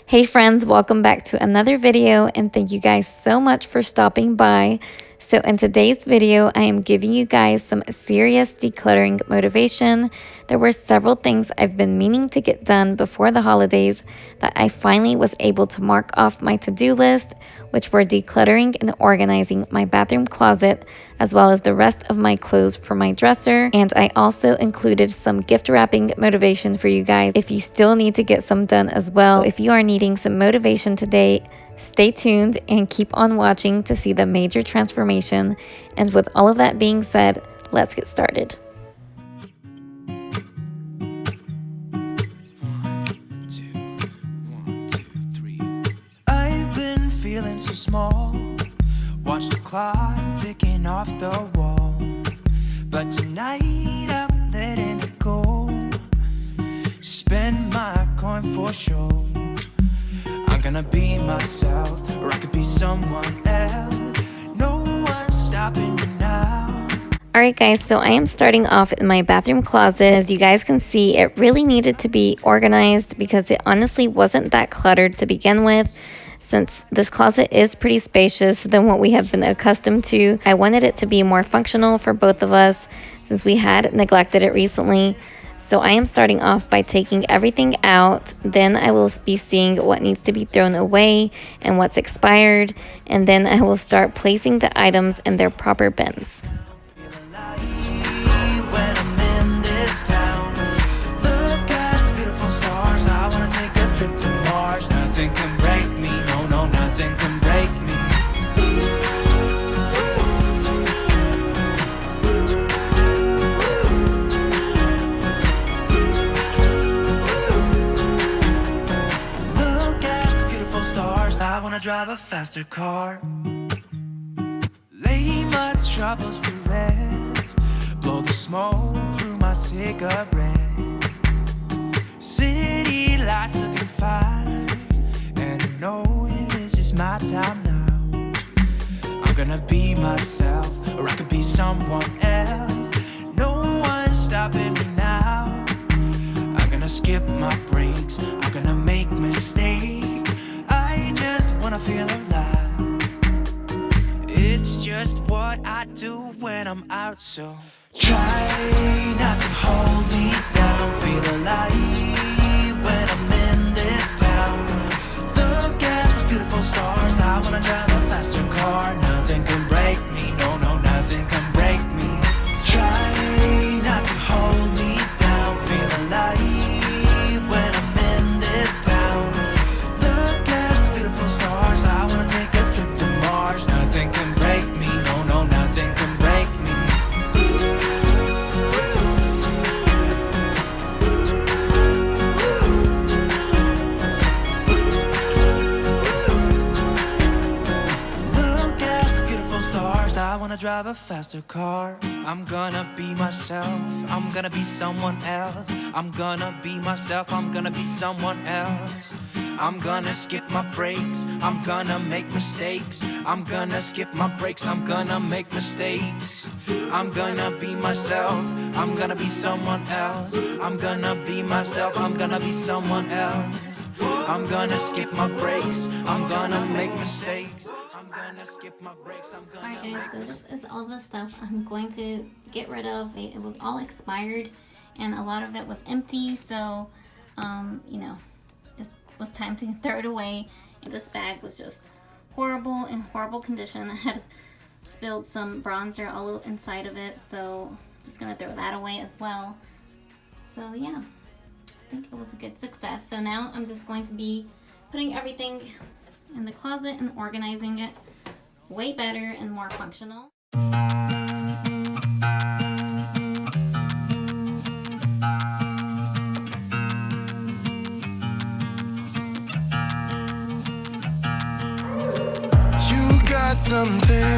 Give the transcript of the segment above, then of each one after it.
Hey friends, welcome back to another video and thank you guys so much for stopping by. So in today's video, I am giving you guys some serious decluttering motivation. There were several things I've been meaning to get done before the holidays that I finally was able to mark off my to-do list, which were decluttering and organizing my bathroom closet, as well as the rest of my clothes for my dresser. And I also included some gift wrapping motivation for you guys if you still need to get some done as well. If you are needing some motivation today, stay tuned and keep on watching to see the major transformation. And with all of that being said, let's get started. I've been feeling so small. Watch the clock ticking off the wall. But tonight I'm letting it go. Spend my coin for sure. I'm gonna be myself, or I could be someone else. No one's stopping me now. Alright guys, so I am starting off in my bathroom closet. As you guys can see, it really needed to be organized because it honestly wasn't that cluttered to begin with. Since this closet is pretty spacious than what we have been accustomed to, I wanted it to be more functional for both of us since we had neglected it recently. So I am starting off by taking everything out, then I will be seeing what needs to be thrown away and what's expired, and then I will start placing the items in their proper bins. Nothing can break me, no, nothing can break me. Look at the beautiful stars, I wanna drive a faster car. Lay my troubles to rest, blow the smoke through my cigarette. City lights looking fine, and I know this is my time now. I'm gonna be myself, or I could be someone else. No one's stopping me now. I'm gonna skip my breaks, I'm gonna make mistakes. I just wanna feel alive. It's just what I do when I'm out, so try not to hold me down. Feel alive when I'm in this town. Look at those beautiful stars, I wanna drive a faster car. Nothing can break me, no, nothing can break me. Try not to hold me down. Feel alive when I'm in this town. Look at those beautiful stars, I wanna take a trip to Mars. Nothing can break me, no, nothing can break me. I wanna drive a faster car. I'm gonna be myself, I'm gonna be someone else. I'm gonna be myself, I'm gonna be someone else. I'm gonna skip my breaks, I'm gonna make mistakes. I'm gonna skip my breaks, I'm gonna make mistakes. I'm gonna be myself, I'm gonna be someone else. I'm gonna be myself, I'm gonna be someone else. I'm gonna skip my breaks, I'm gonna make mistakes. Alright guys, so this is all the stuff I'm going to get rid of. It was all expired and a lot of it was empty, so you know, just was time to throw it away. And this bag was just horrible, in horrible condition. I had spilled some bronzer all inside of it, so just gonna throw that away as well. So yeah, I think it was a good success. So now I'm just going to be putting everything in the closet and organizing it way better and more functional. You got something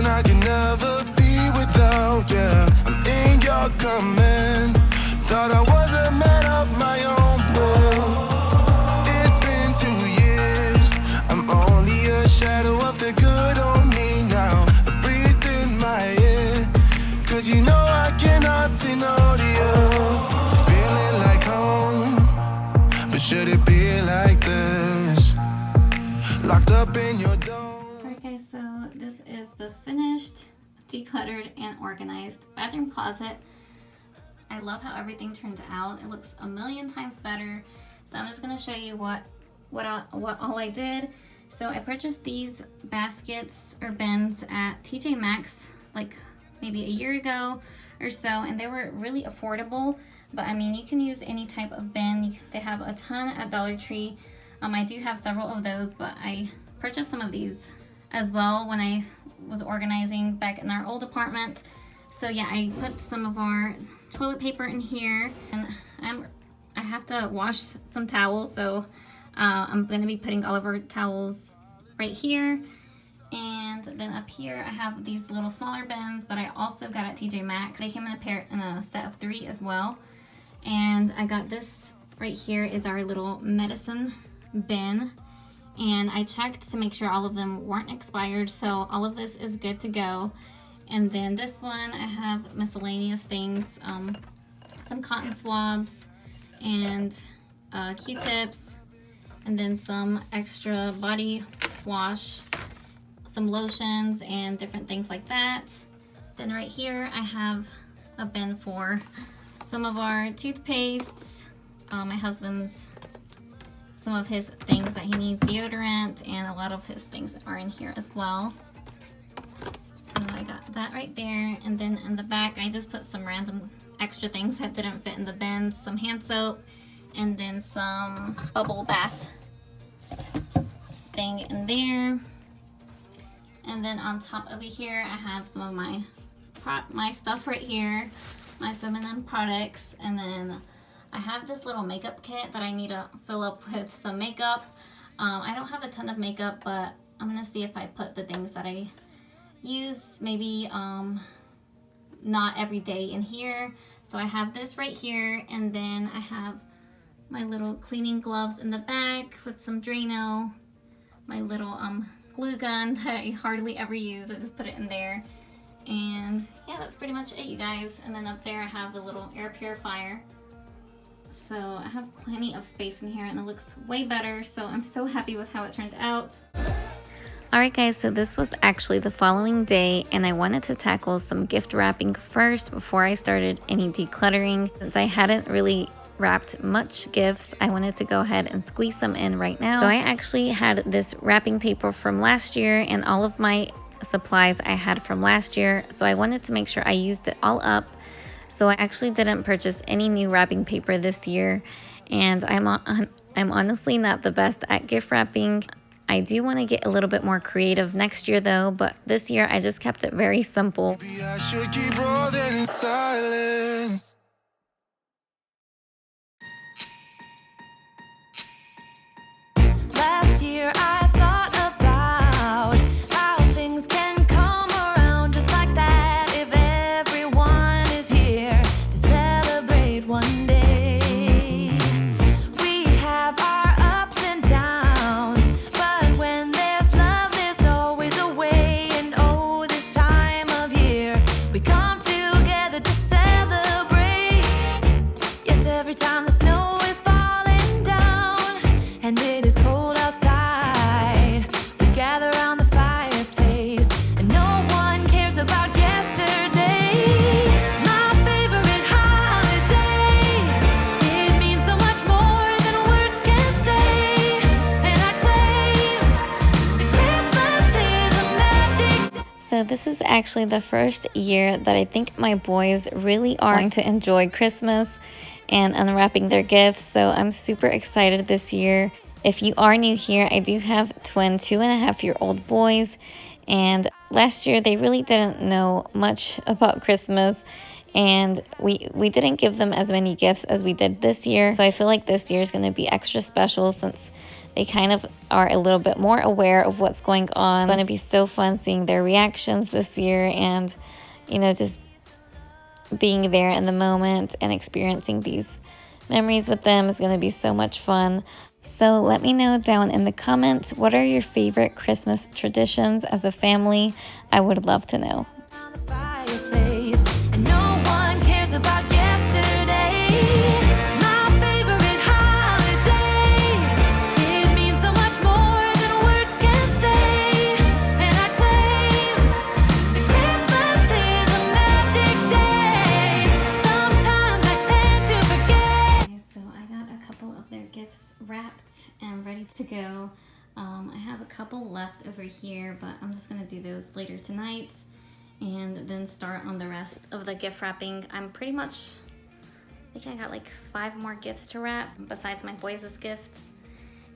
I can never be without, yeah. I'm in your command. Thought I was a man of my own will. It's been 2 years, I'm only a shadow of the good on me now. A breeze in my ear, 'cause you know I cannot say no to you. Feeling like home, but should it be decluttered and organized. Bathroom closet, I love how everything turned out. It looks a million times better. So I'm just gonna show you what all I did. So I purchased these baskets or bins at TJ Maxx like maybe a year ago or so, and they were really affordable. But I mean, you can use any type of bin. They have a ton at Dollar Tree. I do have several of those, but I purchased some of these as well when I was organizing back in our old apartment. So yeah, I put some of our toilet paper in here, and I have to wash some towels, so I'm going to be putting all of our towels right here. And then up here I have these little smaller bins that I also got at TJ Maxx. They came in a set of 3 as well. And I got this right here is our little medicine bin. And I checked to make sure all of them weren't expired, so all of this is good to go. And then this one I have miscellaneous things, some cotton swabs and Q-tips, and then some extra body wash, some lotions and different things like that. Then right here I have a bin for some of our toothpastes, my husband's, some of his things that he needs, deodorant, and a lot of his things are in here as well. So I got that right there. And then in the back I just put some random extra things that didn't fit in the bins, some hand soap, and then some bubble bath thing in there. And then on top over here I have some of my stuff right here, my feminine products. And then I have this little makeup kit that I need to fill up with some makeup. I don't have a ton of makeup, but I'm gonna see if I put the things that I use maybe not every day in here. So I have this right here, and then I have my little cleaning gloves in the back with some Drano, my little glue gun that I hardly ever use. I just put it in there. And yeah, that's pretty much it, you guys. And then up there I have a little air purifier. So I have plenty of space in here, and it looks way better. So I'm so happy with how it turned out. Alright guys, so this was actually the following day, and I wanted to tackle some gift wrapping first before I started any decluttering. Since I hadn't really wrapped much gifts, I wanted to go ahead and squeeze some in right now. So I actually had this wrapping paper from last year and all of my supplies I had from last year, so I wanted to make sure I used it all up. So I actually didn't purchase any new wrapping paper this year, and I'm honestly not the best at gift wrapping. I do want to get a little bit more creative next year though, but this year I just kept it very simple. Maybe I should keep rolling in silence. Last year I thought about how things can come around just like that if everyone is here to celebrate one day. We have our ups and downs, but when there's love there's always a way. And oh, this time of year we come together to celebrate. Yes, every time the snow is falling down and it is cold outside, we gather around the fireplace and no one cares about yesterday. My favorite holiday, it means so much more than words can say. And I claim that Christmas is a magic day. So this is actually the first year that I think my boys really are going to enjoy Christmas and unwrapping their gifts. So I'm super excited this year. If you are new here, I do have twin 2.5-year-old boys, and last year they really didn't know much about Christmas, and we didn't give them as many gifts as we did this year. So I feel like this year is going to be extra special since they kind of are a little bit more aware of what's going on. It's going to be so fun seeing their reactions this year, and you know, just being there in the moment and experiencing these memories with them is going to be so much fun. So let me know down in the comments, what are your favorite Christmas traditions as a family? I would love to know. Around the fireplace and no one cares about yesterday. My favorite holiday, it means so much more than words can say. And I claim that Christmas is to go. I have a couple left over here, but I'm just gonna do those later tonight and then start on the rest of the gift wrapping. I'm pretty much, I think I got like 5 more gifts to wrap besides my boys' gifts.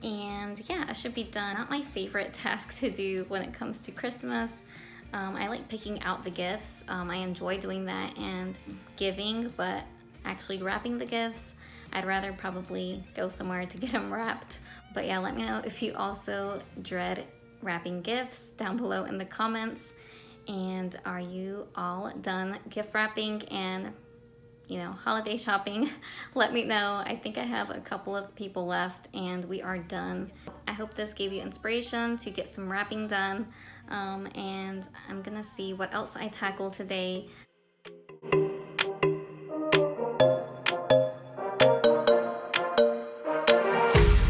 And yeah, I should be done. Not my favorite task to do when it comes to Christmas. I like picking out the gifts. I enjoy doing that and giving, but actually wrapping the gifts, I'd rather probably go somewhere to get them wrapped. But yeah, let me know if you also dread wrapping gifts down below in the comments. And are you all done gift wrapping and, you know, holiday shopping? Let me know. I think I have a couple of people left and we are done. I hope this gave you inspiration to get some wrapping done. And I'm gonna see what else I tackle today.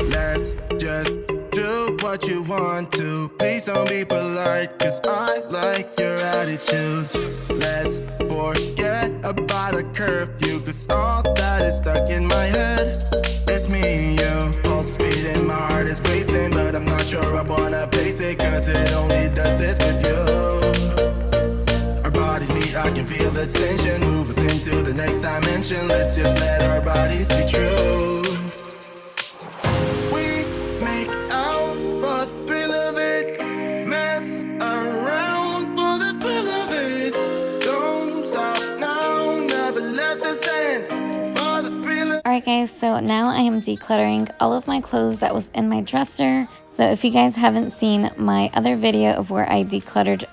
Let's just do what you want to. Please don't be polite, cause I like your attitude. Let's forget about a curfew, cause all that is stuck in my head. It's me and you, pulse speed and my heart is racing, but I'm not sure I wanna pace it, cause it only does this with you. Our bodies meet, I can feel the tension, move us into the next dimension. Let's just let our bodies be true. Alright guys, so now I am decluttering all of my clothes that was in my dresser. So if you guys haven't seen my other video of where I decluttered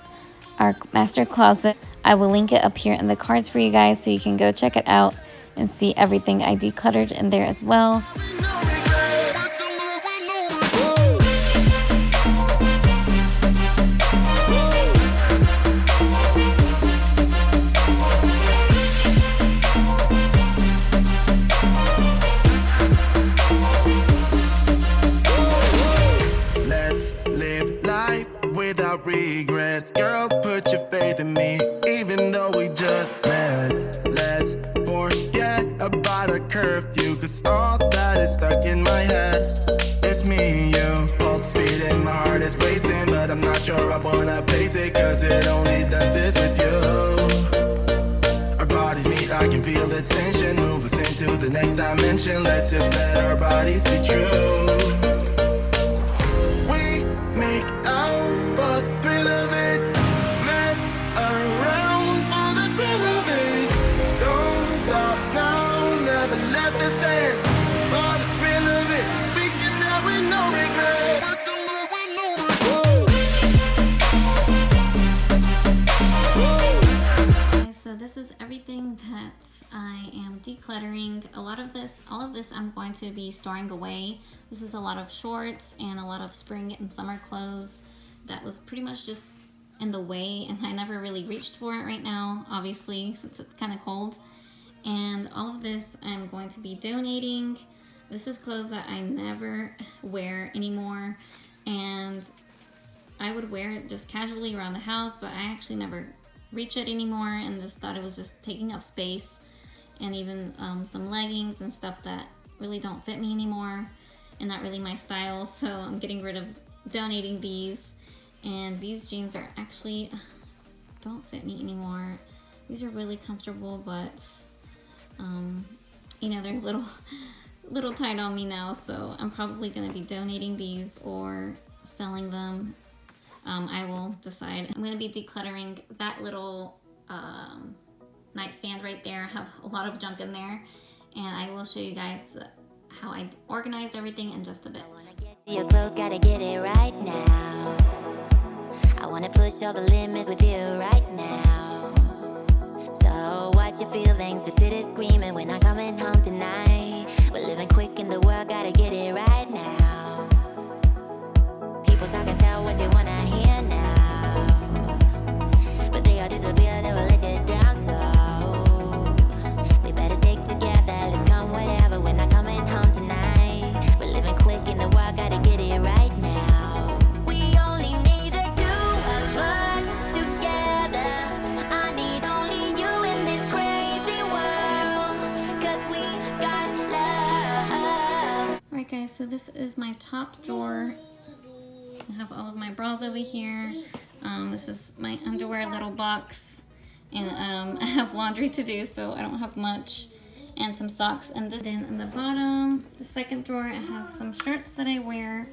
our master closet, I will link it up here in the cards for you guys so you can go check it out and see everything I decluttered in there as well. Regrets, girl, put your faith in me, even though we just met. Let's forget about a curfew, cause all that is stuck in my head. It's me and you, pulse speed and my heart is racing, but I'm not sure I wanna pace it, cause it only does this with you. Our bodies meet, I can feel the tension, move us into the next dimension. Let's just let our bodies be true. We make out for the thrill of it, mess around for the thrill of it. Don't stop now, never let this end. For the thrill of it, we can have with no regret. Okay, so this is everything that I am decluttering. All of this I'm going to be storing away. This is a lot of shorts and a lot of spring and summer clothes that was pretty much just in the way, and I never really reached for it right now, obviously, since it's kind of cold. And all of this I'm going to be donating. This is clothes that I never wear anymore, and I would wear it just casually around the house, but I actually never reach it anymore, and just thought it was just taking up space. And even some leggings and stuff that really don't fit me anymore and not really my style, so I'm getting rid of donating these. And these jeans are actually don't fit me anymore. These are really comfortable, but you know, they're little tight on me now, so I'm probably gonna be donating these or selling them. I will decide. I'm gonna be decluttering that little nightstand right there. I have a lot of junk in there, and I will show you guys how I organized everything in just a bit. Your clothes, gotta get it right now. I wanna push all the limits with you right now. So watch your feelings, the city's screaming, we're not coming home tonight. We're living quick in the world, gotta get it right now. People talk and tell what you wanna hear now, but they all disappear, they will let you down. So we better stick together, let's come whatever, we're not coming home tonight. We're living quick in the world, gotta get it right now. We only need the two of us together. I need only you in this crazy world, 'cause we got love. Alright guys, so this is my top drawer. I have all of my bras over here. This is my underwear little box. And I have laundry to do, so I don't have much. And some socks. And then in the bottom, the second drawer, I have some shirts that I wear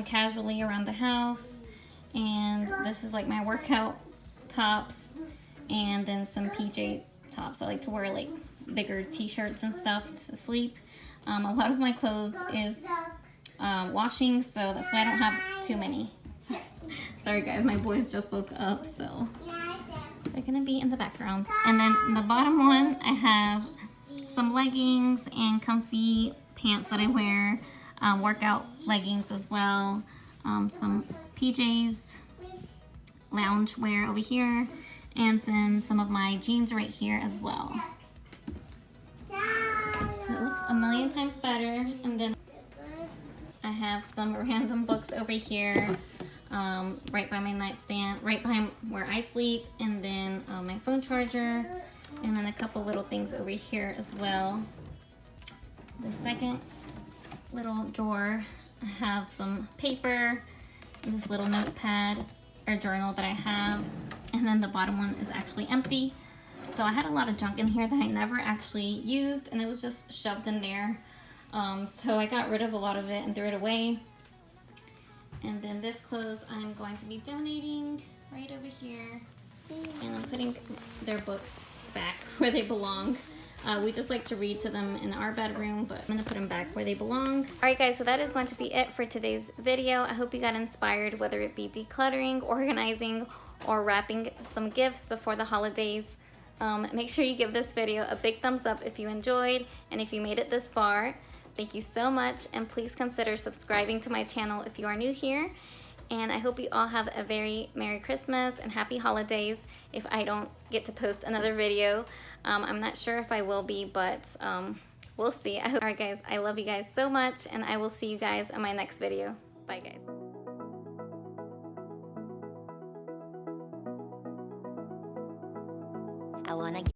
casually around the house. And this is like my workout tops. And then some PJ tops. I like to wear like bigger t-shirts and stuff to sleep. A lot of my clothes is washing, so that's why I don't have too many. Sorry guys, my boys just woke up, so they're gonna be in the background. And then in the bottom one, I have some leggings and comfy pants that I wear, workout leggings as well, some PJs, lounge wear over here, and then some of my jeans right here as well. So it looks a million times better. And then I have some random books over here, right by my nightstand, right by where I sleep, and then my phone charger, and then a couple little things over here as well. The second little drawer, I have some paper, this little notepad or journal that I have, and then the bottom one is actually empty. So I had a lot of junk in here that I never actually used, and it was just shoved in there. So I got rid of a lot of it and threw it away. And then this clothes I'm going to be donating right over here. And I'm putting their books back where they belong. We just like to read to them in our bedroom, but I'm gonna put them back where they belong. All right guys, so that is going to be it for today's video. I hope you got inspired, whether it be decluttering, organizing, or wrapping some gifts before the holidays. Make sure you give this video a big thumbs up if you enjoyed, and if you made it this far, thank you so much, and please consider subscribing to my channel if you are new here. And I hope you all have a very Merry Christmas and Happy Holidays if I don't get to post another video. I'm not sure if I will be, but we'll see. All right guys, I love you guys so much, and I will see you guys in my next video. Bye guys.